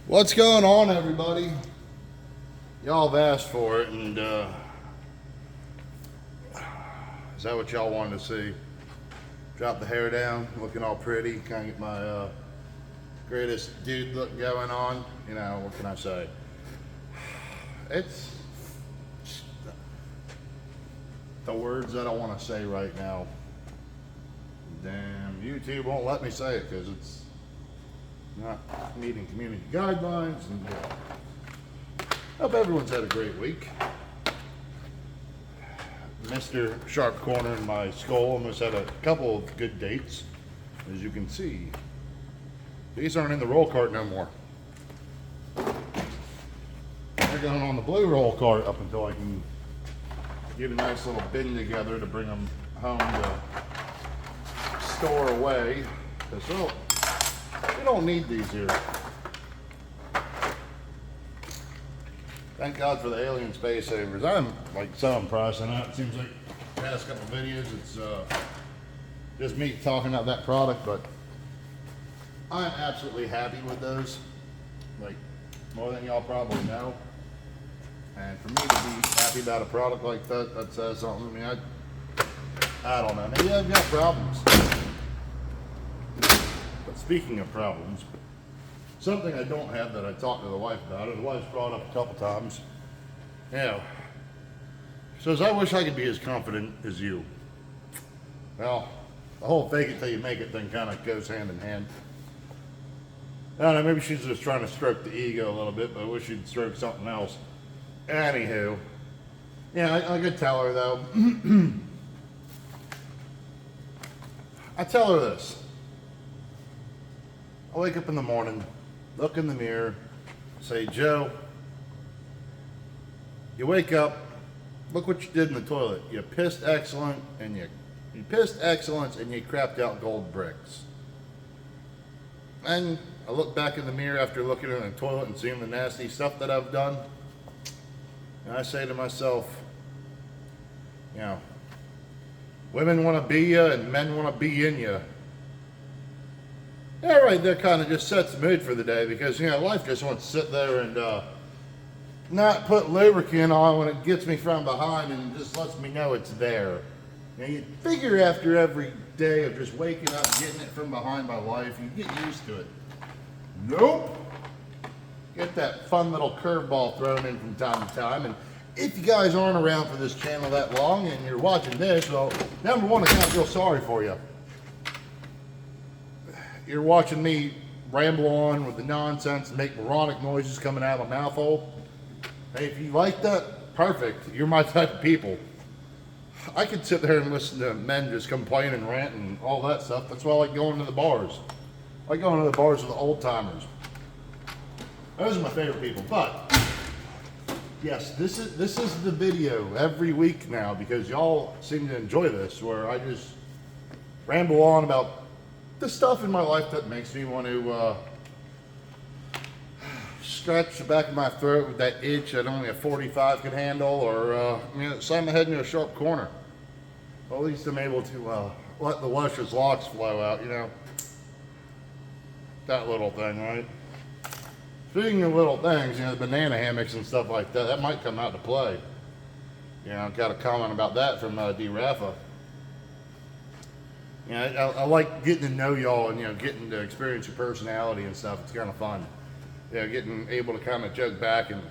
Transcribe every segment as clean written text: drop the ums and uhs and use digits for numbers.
What's going on, everybody? Y'all have asked for it, and is that what y'all wanted to see? Drop the hair down, looking all pretty, kind of get my greatest dude look going on. You know, what can I say? It's the words that I want to say right now. Damn, YouTube won't let me say it because it's not meeting community guidelines. And hope everyone's had a great week. Mr. Sharp Corner in my skull almost had a couple of good dates. As you can see, these aren't in the roll cart no more. They're going on the blue roll cart up until I can get a nice little bin together to bring them home to store away. Because, well, we don't need these here. Thank God for the alien space savers. I'm like so impressed. And it seems like the past couple of videos it's just me talking about that product, but I'm absolutely happy with those. Like more than y'all probably know. And for me to be happy about a product like that, that says something. I mean, I don't know. Maybe I've got problems. But speaking of problems, something I don't have that I talked to the wife about, and the wife's brought up a couple times. You know, says, I wish I could be as confident as you. Well, the whole fake it till you make it thing kind of goes hand in hand. I don't know, maybe she's just trying to stroke the ego a little bit, but I wish she'd stroke something else. Anywho, yeah, I could tell her though. I tell her this. I wake up in the morning, look in the mirror, say, Joe, you wake up, look what you did in the toilet. You pissed excellent and you pissed excellence and you crapped out gold bricks. And I look back in the mirror after looking in the toilet and seeing the nasty stuff that I've done. And I say to myself, you know, women want to be you and men want to be in you. Yeah, right, that kind of just sets the mood for the day because, you know, life just wants to sit there and not put lubricant on when it gets me from behind and just lets me know it's there. You know, you figure after every day of just waking up, getting it from behind my life, you get used to it. Nope. Get that fun little curveball thrown in from time to time. And if you guys aren't around for this channel that long and you're watching this, well, number one, I kind of feel sorry for you. You're watching me ramble on with the nonsense and make moronic noises coming out of my mouth hole. Hey, if you like that, perfect. You're my type of people. I could sit there and listen to men just complain and rant and all that stuff. That's why I like going to the bars. I like going to the bars with the old timers. Those are my favorite people. But yes, this is the video every week now because y'all seem to enjoy this, where I just ramble on about the stuff in my life that makes me want to scratch the back of my throat with that itch that only a 45 could handle, or you know, slam my head into a sharp corner. Well, at least I'm able to let the luscious locks flow out, you know. That little thing, right? Speaking of little things, you know, the banana hammocks and stuff like that, that might come out to play. You know, got a comment about that from D. Rafa. You know, I like getting to know y'all and, you know, getting to experience your personality and stuff. It's kind of fun. You know, getting able to kind of joke back. And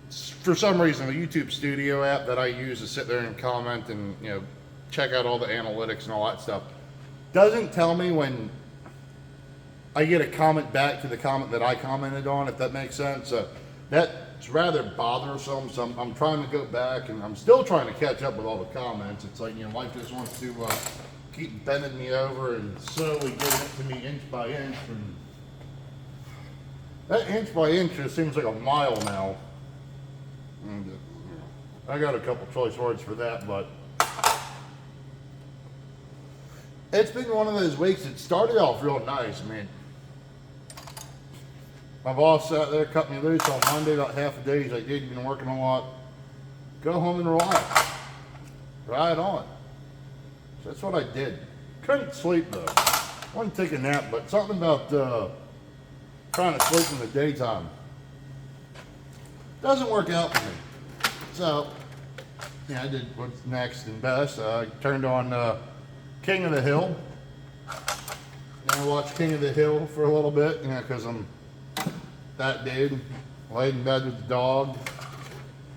for some reason, the YouTube Studio app that I use to sit there and comment and, you know, check out all the analytics and all that stuff doesn't tell me when I get a comment back to the comment that I commented on, if that makes sense. That's rather bothersome. So I'm trying to go back and I'm still trying to catch up with all the comments. It's like, you know, life just wants to keep bending me over and slowly giving it to me inch by inch. And that inch by inch just seems like a mile now. And, I got a couple choice words for that, but it's been one of those weeks. It started off real nice. I mean, my boss sat there, cut me loose on Monday, about half a day. He's like, dude, you've been working a lot. Go home and relax. Ride on. So that's what I did. Couldn't sleep though. I wanted to take a nap, but something about trying to sleep in the daytime. Doesn't work out for me. So, yeah, I did what's next and best. I turned on King of the Hill. And I watched King of the Hill for a little bit, you know, because I'm that dude. Laid in bed with the dog,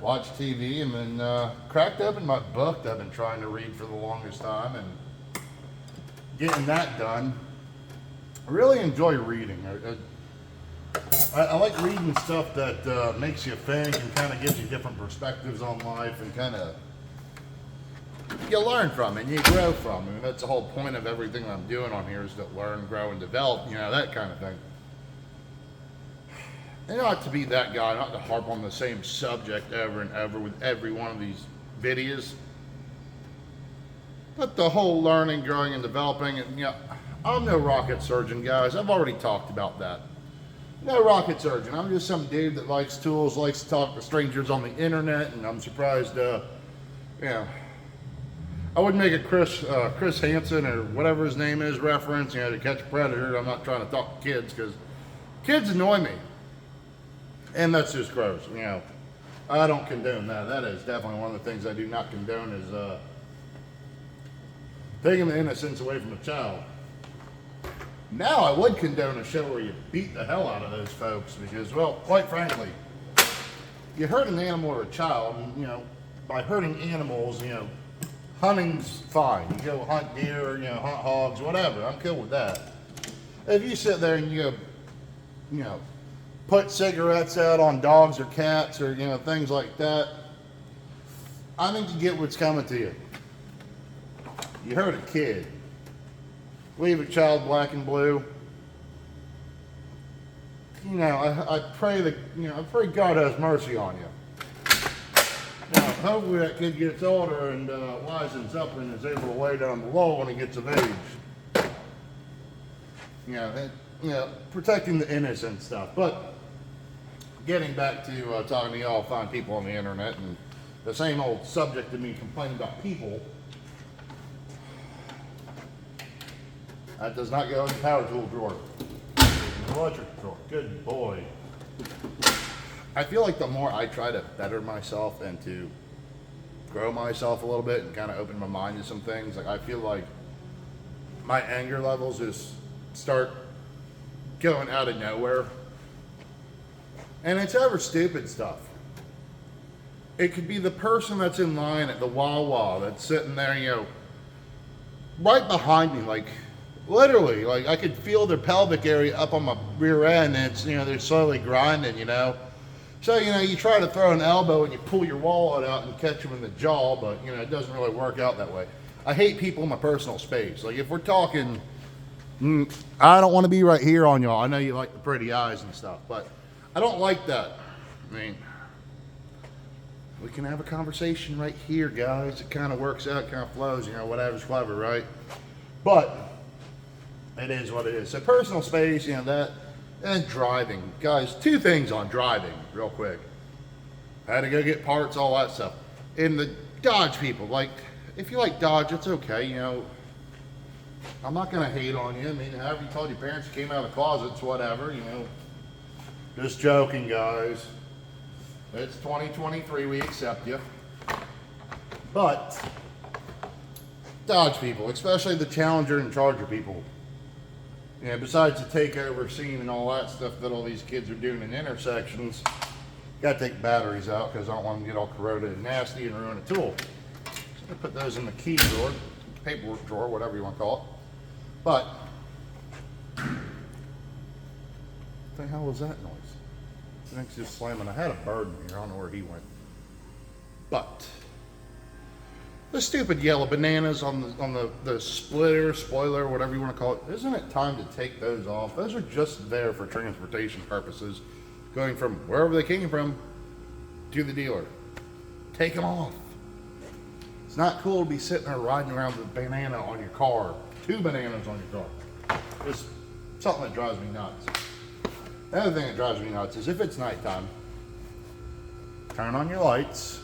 watched TV, and then cracked open my book that I've been trying to read for the longest time, and getting that done. I really enjoy reading. I like reading stuff that makes you think and kind of gives you different perspectives on life, and kind of you learn from it and you grow from it. And that's the whole point of everything I'm doing on here, is to learn, grow, and develop, you know, that kind of thing. And not to be that guy, not to harp on the same subject over and over with every one of these videos. But the whole learning, growing, and developing, and, you know, I'm no rocket surgeon, guys. I've already talked about that. No rocket surgeon. I'm just some dude that likes tools, likes to talk to strangers on the internet, and I'm surprised, you know, I wouldn't make a Chris Hansen or whatever his name is reference, you know, to Catch a Predator. I'm not trying to talk to kids, because kids annoy me. And that's just gross, you know. I don't condone that. That is definitely one of the things I do not condone, is taking the innocence away from a child. Now I would condone a show where you beat the hell out of those folks, because, well, quite frankly, you hurt an animal or a child, and, you know, by hurting animals, you know, hunting's fine. You go hunt deer, you know, hunt hogs, whatever. I'm cool with that. If you sit there and you go, you know, put cigarettes out on dogs or cats or, you know, things like that, I think you get what's coming to you. You hurt a kid. Leave a child black and blue. You know, I pray that, you know, I pray God has mercy on you. Now, hopefully that kid gets older and wisens up and is able to lay down the law when he gets of age. You know, protecting the innocent stuff. But getting back to talking to y'all fine people on the internet, and the same old subject of me complaining about people, that does not go in the power tool drawer. It's in the electric drawer. Good boy. I feel like the more I try to better myself and to grow myself a little bit and kind of open my mind to some things, like I feel like my anger levels just start going out of nowhere. And it's over stupid stuff. It could be the person that's in line at the Wawa that's sitting there, you know, right behind me, like literally, like I could feel their pelvic area up on my rear end, and it's, you know, they're slowly grinding, you know. So, you know, you try to throw an elbow and you pull your wallet out and catch them in the jaw, but, you know, it doesn't really work out that way. I hate people in my personal space. Like, if we're talking, I don't want to be right here on y'all. I know you like the pretty eyes and stuff, but I don't like that. I mean, we can have a conversation right here, guys. It kind of works out, kind of flows, you know, whatever's clever, right? But it is what it is. So personal space, you know, that, and driving. Guys, two things on driving, real quick. I had to go get parts, all that stuff. And the Dodge people, like, if you like Dodge, it's okay, you know. I'm not going to hate on you. I mean, however you told your parents you came out of the closets, whatever, you know. Just joking, guys. It's 2023, we accept you. But Dodge people, especially the Challenger and Charger people, you know, besides the takeover scene and all that stuff that all these kids are doing in intersections, got to take batteries out because I don't want them to get all corroded and nasty and ruin a tool. So I put those in the key drawer, paperwork drawer, whatever you want to call it. But what the hell was that noise? I think it's just slamming. I had a bird in here. I don't know where he went. But the stupid yellow bananas on the splitter, spoiler, whatever you want to call it, isn't it time to take those off? Those are just there for transportation purposes, going from wherever they came from to the dealer. Take them off. It's not cool to be sitting there riding around with a banana on your car, 2 bananas on your car. It's something that drives me nuts. The other thing that drives me nuts is if it's nighttime, turn on your lights,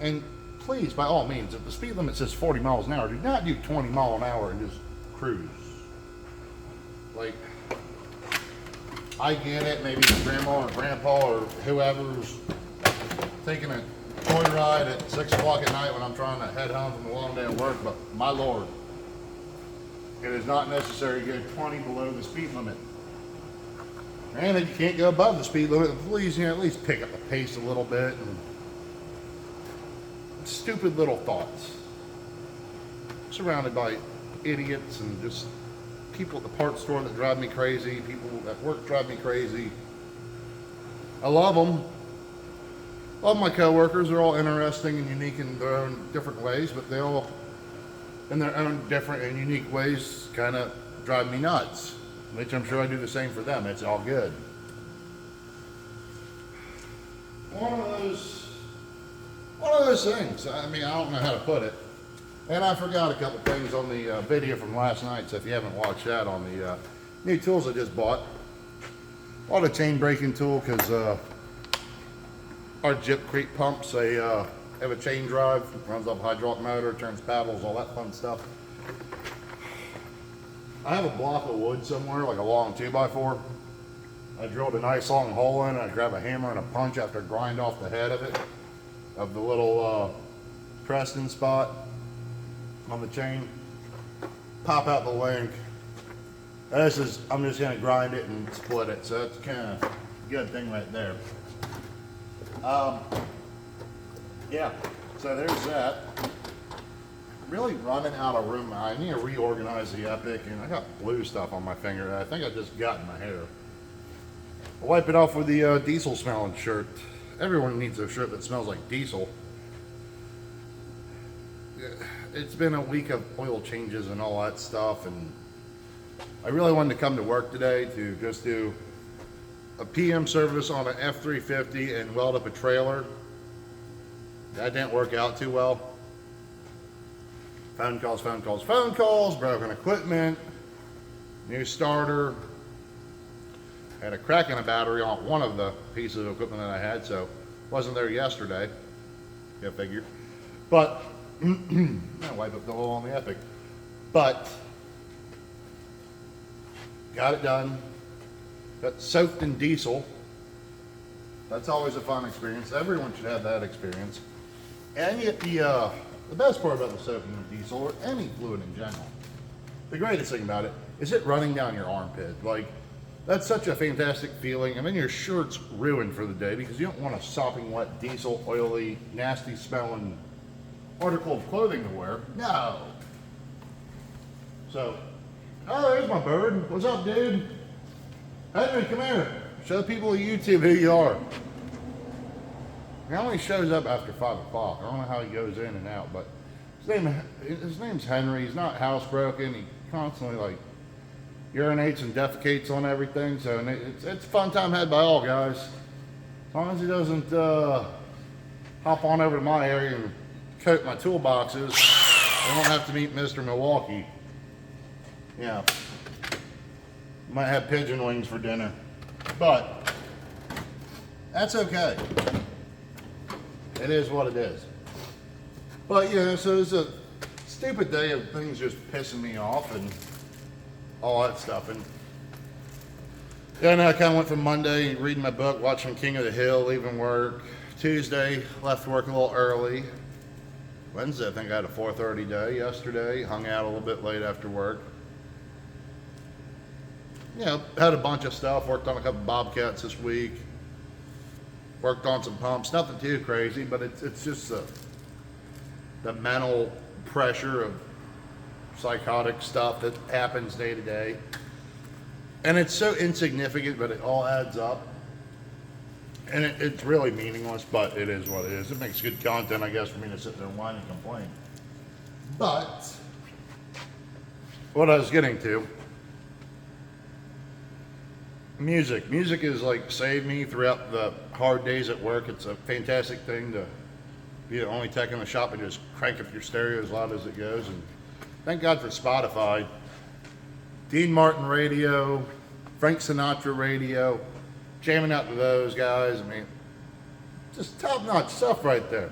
and please, by all means, if the speed limit says 40 miles an hour, do not do 20 miles an hour and just cruise. Like, I get it. Maybe grandma or grandpa or whoever's taking a joyride at 6 o'clock at night when I'm trying to head home from a long day at work, but my Lord, it is not necessary to go 20 below the speed limit. Granted, you can't go above the speed limit, but please, at least pick up the pace a little bit. And stupid little thoughts. Surrounded by idiots and just people at the parts store that drive me crazy, people at work drive me crazy. I love them. Love my coworkers. They're all interesting and unique in their own different ways, but they all, in their own different and unique ways, kind of drive me nuts. Which I'm sure I do the same for them. It's all good. One of those things. I mean, I don't know how to put it. And I forgot a couple things on the video from last night, so if you haven't watched that on the new tools I just bought. Bought a chain braking tool because our Gypcrete pumps, they have a chain drive, runs off a hydraulic motor, turns paddles, all that fun stuff. I have a block of wood somewhere, like a long 2x4. I drilled a nice long hole in it. I grab a hammer and a punch after I grind off the head of it, of the little Preston spot on the chain. Pop out the link. I'm just going to grind it and split it, so that's kind of a good thing right there. Yeah, so there's that. Really running out of room. I need to reorganize the Epic, and I got blue stuff on my finger that I think I just got in my hair. I'll wipe it off with the diesel smelling shirt. Everyone needs a shirt that smells like diesel. It's been a week of oil changes and all that stuff, and I really wanted to come to work today to just do a PM service on an F350 and weld up a trailer. That didn't work out too well. Phone calls, broken equipment, new starter. Had a crack in a battery on one of the pieces of equipment that I had, so wasn't there yesterday. Yeah, figure. But I wipe up the hole on the Epic. But got it done. Got soaked in diesel. That's always a fun experience. Everyone should have that experience. And yet the best part about the soaking of diesel, or any fluid in general, the greatest thing about it is it running down your armpit. Like, that's such a fantastic feeling. And then your shirt's ruined for the day because you don't want a sopping wet, diesel, oily, nasty smelling article of clothing to wear. No. So, oh, there's my bird. What's up, dude? Henry, come here. Show people on YouTube who you are. He only shows up after 5 o'clock. I don't know how he goes in and out, but his name's Henry. He's not housebroken. He constantly like urinates and defecates on everything. So it's a fun time had by all, guys. As long as he doesn't hop on over to my area and coat my toolboxes, I won't have to meet Mr. Milwaukee. Yeah. Might have pigeon wings for dinner, but that's okay. It is what it is. But yeah, so it's a stupid day of things just pissing me off and all that stuff. And then I kind of went from Monday reading my book, watching King of the Hill, leaving work. Tuesday, left work a little early. Wednesday, I think I had a 4:30 day. Yesterday, hung out a little bit late after work. You know, had a bunch of stuff, worked on a couple Bobcats this week. Worked on some pumps, nothing too crazy, but it's just the mental pressure of psychotic stuff that happens day to day. And it's so insignificant, but it all adds up. And it's really meaningless, but it is what it is. It makes good content, I guess, for me to sit there and whine and complain. But what I was getting to, music. Music is like saved me throughout the hard days at work. It's a fantastic thing to be the only tech in the shop and just crank up your stereo as loud as it goes. And thank God for Spotify. Dean Martin radio, Frank Sinatra radio, jamming out to those guys. I mean, just top-notch stuff right there.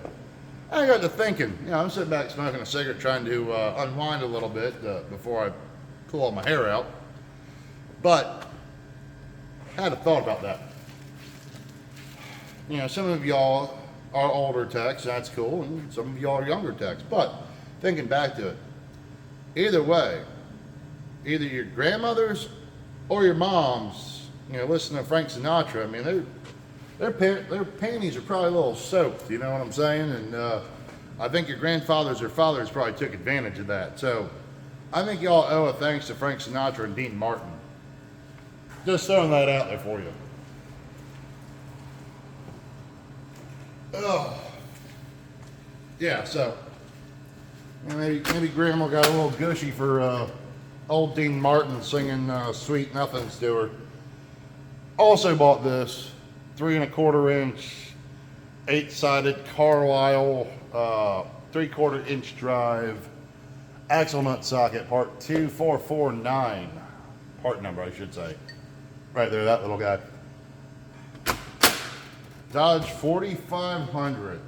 I got to thinking, I'm sitting back smoking a cigarette trying to unwind a little bit before I pull all my hair out. But had a thought about that. You know, some of y'all are older techs, that's cool, and some of y'all are younger techs. But thinking back to it, either way, either your grandmothers or your moms, you know, listen to Frank Sinatra. I mean, their panties are probably a little soaked. You know what I'm saying? And I think your grandfathers or fathers probably took advantage of that. So I think y'all owe a thanks to Frank Sinatra and Dean Martin. Just throwing that out there for you. Oh, yeah. So you know, maybe Grandma got a little gushy for old Dean Martin singing "Sweet Nothings" to her. Also bought this 3 1/4 inch, 8-sided Carlisle 3/4 inch drive axle nut socket, part 2449, part number I should say. Right there, that little guy. Dodge 4500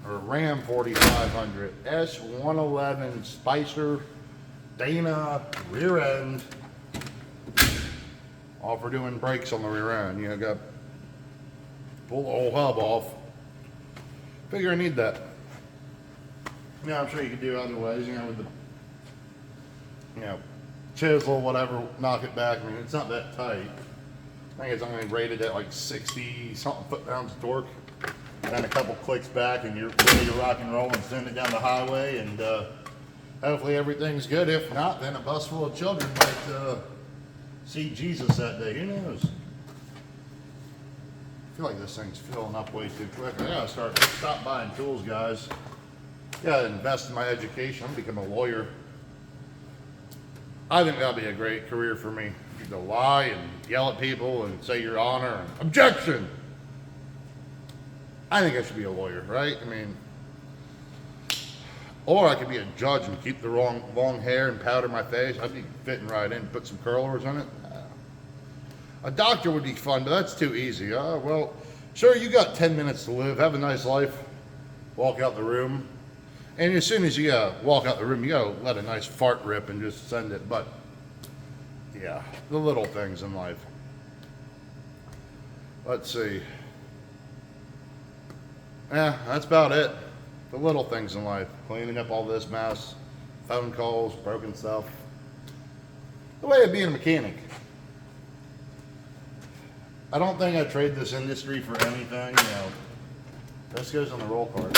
or Ram 4500 S111 Spicer Dana rear end. All for doing brakes on the rear end. You know, got pull the whole hub off. Figure I need that. Yeah, I'm sure you could do other ways. You know, with the chisel, whatever, knock it back. I mean, it's not that tight. I think it's only rated at like 60 something foot-pounds of torque. And then a couple clicks back and you're ready to rock and roll and send it down the highway, and hopefully everything's good. If not, then a bus full of children might see Jesus that day. Who knows? I feel like this thing's filling up way too quick. I gotta stop buying tools, guys. Gotta invest in my education. I'm become a lawyer. I think that'll be a great career for me. You to lie and yell at people and say your honor and objection. I think I should be a lawyer, right? I mean, or I could be a judge and keep the long hair and powder my face. I'd be fitting right in, put some curlers on it. A doctor would be fun, but that's too easy. Well, sure, you got 10 minutes to live. Have a nice life. Walk out the room. And as soon as you walk out the room, you gotta let a nice fart rip and just send it. But yeah, the little things in life. Let's see. Yeah, that's about it. The little things in life. Cleaning up all this mess, phone calls, broken stuff. The way of being a mechanic. I don't think I trade this industry for anything. You know, this goes on the roll card.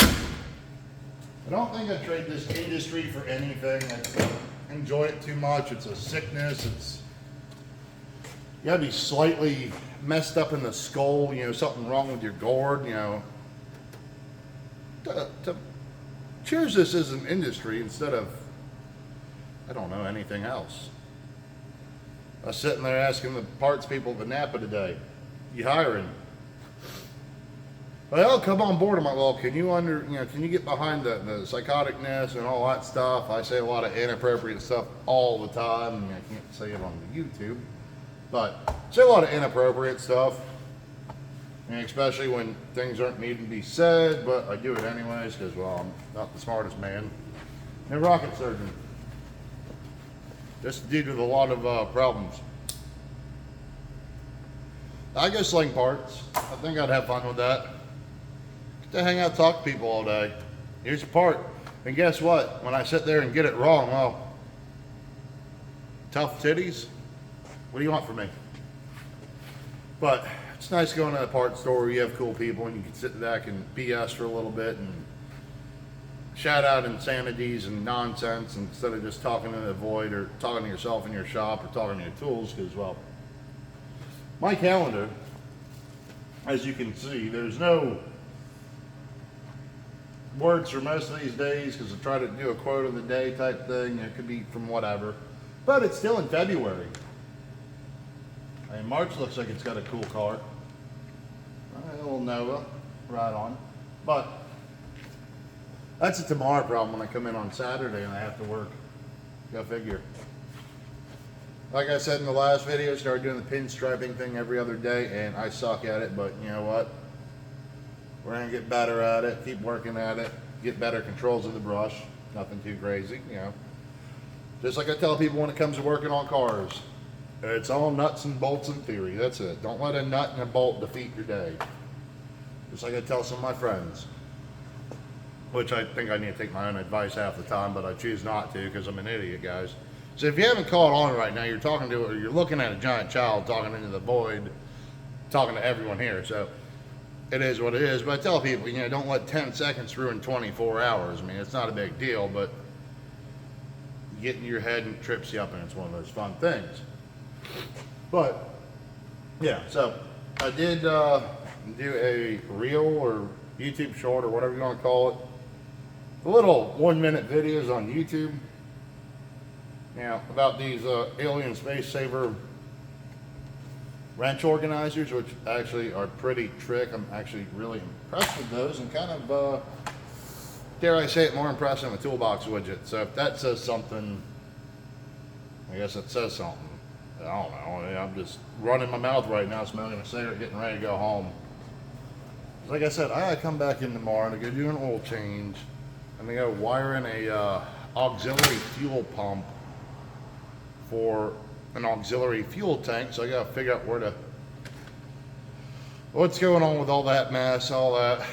I don't think I trade this industry for anything. I enjoy it too much. It's a sickness. You gotta be slightly messed up in the skull, you know, something wrong with your gourd, you know. To choose this as an industry instead of, I don't know, anything else. I was sitting there asking the parts people at the Napa today, you hiring? Well, come on board. I'm like, well, can you get behind the psychoticness and all that stuff? I say a lot of inappropriate stuff all the time. I mean, I can't say it on the YouTube, but I say a lot of inappropriate stuff, and especially when things aren't needing to be said, but I do it anyways because, well, I'm not the smartest man. And rocket surgeon. Just due to a lot of problems. I go sling parts. I think I'd have fun with that. To hang out, talk to people all day. Here's a part, and guess what? When I sit there and get it wrong, well, tough titties. What do you want from me? But it's nice going to a parts store where you have cool people and you can sit back and BS for a little bit and shout out insanities and nonsense instead of just talking to the void or talking to yourself in your shop or talking to your tools. Because, well, my calendar, as you can see, there's no words for most of these days because I try to do a quote of the day type thing. It could be from whatever, but it's still in February. I mean, March looks like it's got a cool car. A little Nova, right on. But that's a tomorrow problem when I come in on Saturday and I have to work. Go figure. Like I said in the last video, I started doing the pinstriping thing every other day, and I suck at it, but you know what? We're going to get better at it, keep working at it, get better controls of the brush. Nothing too crazy, you know. Just like I tell people when it comes to working on cars. It's all nuts and bolts in theory. That's it. Don't let a nut and a bolt defeat your day. Just like I tell some of my friends, which I think I need to take my own advice half the time, but I choose not to because I'm an idiot, guys. So if you haven't caught on right now, you're talking to, or you're looking at a giant child talking into the void, talking to everyone here. So it is what it is. But I tell people, don't let 10 seconds ruin 24 hours. I mean, it's not a big deal, but you get in your head and it trips you up, and it's one of those fun things. But yeah, so I did do a reel or YouTube short or whatever you want to call it. The little 1-minute videos on YouTube. About these alien space saver wrench organizers, which actually are pretty trick. I'm actually really impressed with those, and kind of, dare I say it, more impressed than a toolbox widget. So if that says something, I guess it says something. I don't know. I'm just running my mouth right now, smoking a cigarette, getting ready to go home. Like I said, I gotta come back in tomorrow to go do an oil change. I'm gonna go wire in a auxiliary fuel pump for an auxiliary fuel tank. So I gotta figure out what's going on with all that mess, all that.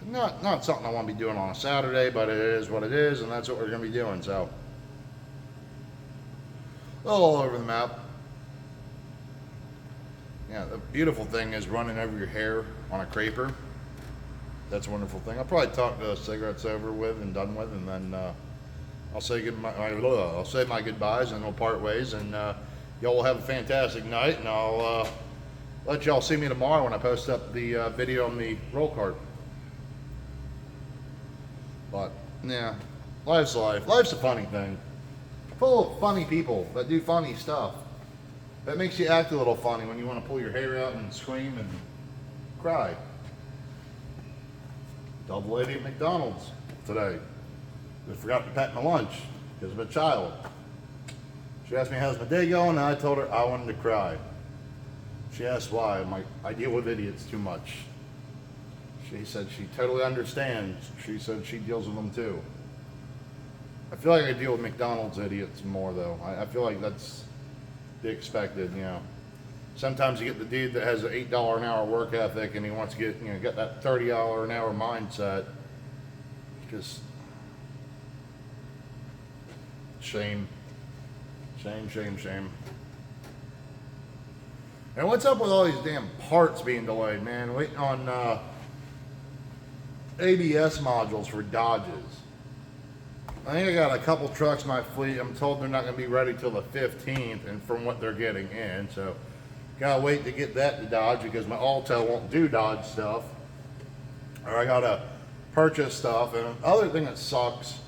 Not something I want to be doing on a Saturday, but it is what it is, and that's what we're gonna be doing. So all over the map. Yeah, the beautiful thing is running over your hair on a creeper. That's a wonderful thing. I'll probably talk the cigarettes over with and done with, and then I'll say my goodbyes, and we'll part ways, and y'all will have a fantastic night, and I'll let y'all see me tomorrow when I post up the video on the roll cart. But yeah, life's life. Life's a funny thing, full of funny people that do funny stuff. That makes you act a little funny when you want to pull your hair out and scream and cry. Told the lady at McDonald's today, I forgot to pack my lunch because of a child. She asked me how's my day going, and I told her I wanted to cry. She asked why. I deal with idiots too much. She said she totally understands. She said she deals with them too. I feel like I deal with McDonald's idiots more though. I feel like that's the expected, Sometimes you get the dude that has an $8 an hour work ethic and he wants to get that $30 an hour mindset. Just shame. And what's up with all these damn parts being delayed, man? Waiting on ABS modules for Dodges. I think I got a couple trucks in my fleet. I'm told they're not going to be ready till the 15th, and from what they're getting in, so gotta wait to get that to Dodge because my Alto won't do Dodge stuff, or I gotta purchase stuff. And another thing that sucks,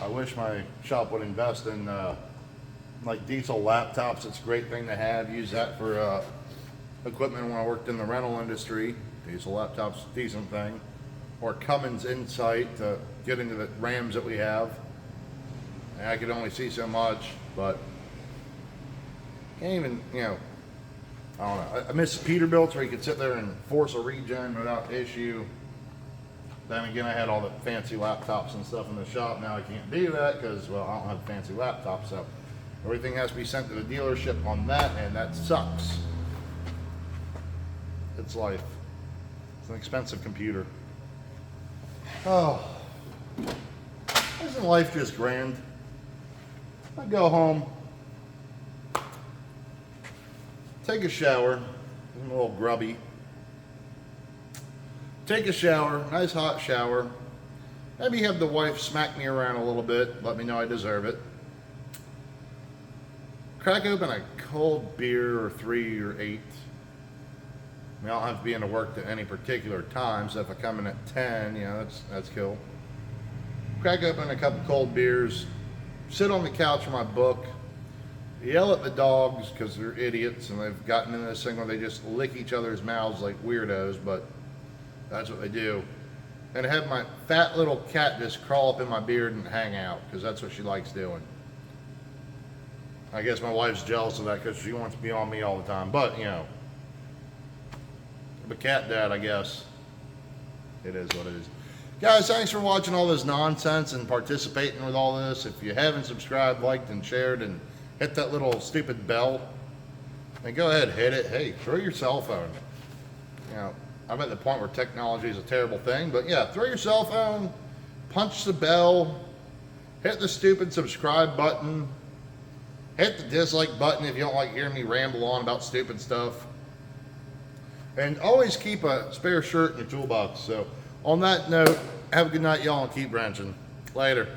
I wish my shop would invest in like diesel laptops. It's a great thing to have. Use that for equipment when I worked in the rental industry. Diesel laptops, decent thing. Or Cummins Insight to get into the Rams that we have. And I could only see so much, but can't even, I don't know. I miss Peterbilt's where you could sit there and force a regen without issue. Then again, I had all the fancy laptops and stuff in the shop. Now I can't do that because, well, I don't have a fancy laptop, so everything has to be sent to the dealership on that, and that sucks. It's life. It's an expensive computer. Oh, isn't life just grand? I go home, take a shower. I'm a little grubby. Take a shower, nice hot shower. Maybe have the wife smack me around a little bit, let me know I deserve it. Crack open a cold beer or 3 or 8. I mean, I don't have to be into work at any particular time, so if I come in at 10, that's cool. Crack open a couple cold beers, sit on the couch with my book, yell at the dogs because they're idiots and they've gotten into this thing where they just lick each other's mouths like weirdos, but that's what they do. And have my fat little cat just crawl up in my beard and hang out because that's what she likes doing. I guess my wife's jealous of that because she wants to be on me all the time, but I'm a cat dad, I guess. It is what it is. Guys, thanks for watching all this nonsense and participating with all this. If you haven't subscribed, liked, and shared, and hit that little stupid bell, and go ahead, hit it. Hey, throw your cell phone. You know, I'm at the point where technology is a terrible thing, but yeah, throw your cell phone, punch the bell, hit the stupid subscribe button, hit the dislike button if you don't like hearing me ramble on about stupid stuff. And always keep a spare shirt in your toolbox. So on that note, have a good night, y'all, and keep wrenching. Later.